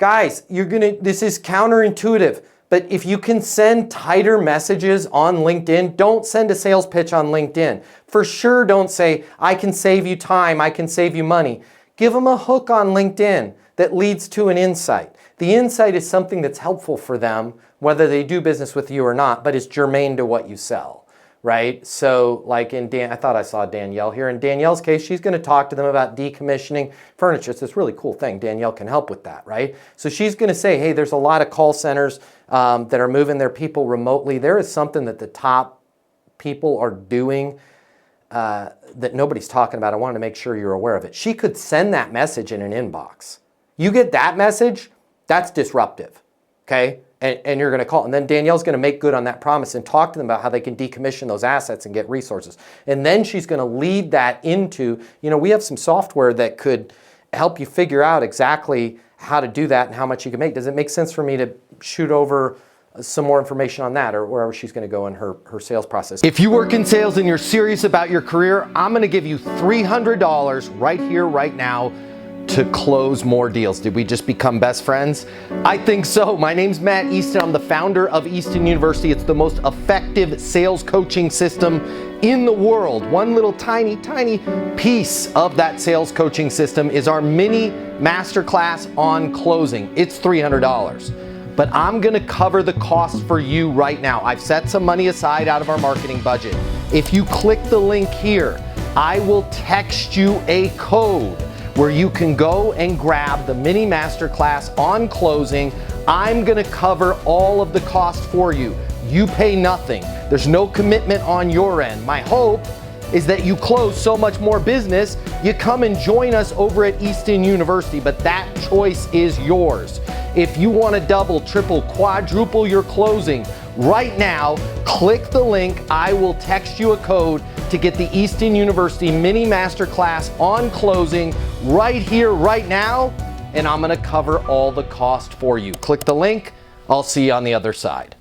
Guys, this is counterintuitive, but if you can send tighter messages on LinkedIn, don't send a sales pitch on LinkedIn. For sure, don't say, I can save you time, I can save you money. Give them a hook on LinkedIn that leads to an insight. The insight is something that's helpful for them, whether they do business with you or not, but it's germane to what you sell, right? So like I thought I saw Danielle here. In Danielle's case, she's going to talk to them about decommissioning furniture. It's this really cool thing. Danielle can help with that, right? So she's going to say, hey, there's a lot of call centers that are moving their people remotely. There is something that the top people are doing that nobody's talking about. I wanted to make sure you're aware of it. She could send that message in an inbox. You get that message, that's disruptive, okay? And you're going to call. And then Danielle's going to make good on that promise and talk to them about how they can decommission those assets and get resources. And then she's going to lead that into, we have some software that could help you figure out exactly how to do that and how much you can make. Does it make sense for me to shoot over some more information on that or wherever she's going to go in her sales process? If you work in sales and you're serious about your career, I'm going to give you $300 right here, right now, to close more deals. Did we just become best friends? I think so. My name's Matt Easton. I'm the founder of Easton University. It's the most effective sales coaching system in the world. One little tiny piece of that sales coaching system is our mini masterclass on closing. It's $300. But I'm gonna cover the cost for you right now. I've set some money aside out of our marketing budget. If you click the link here, I will text you a code where you can go and grab the mini masterclass on closing. I'm gonna cover all of the cost for you. You pay nothing. There's no commitment on your end. My hope is that you close so much more business, you come and join us over at Easton University, but that choice is yours. If you wanna double, triple, quadruple your closing right now, click the link. I will text you a code to get the Easton University mini masterclass on closing right here, right now, and I'm gonna cover all the cost for you. Click the link, I'll see you on the other side.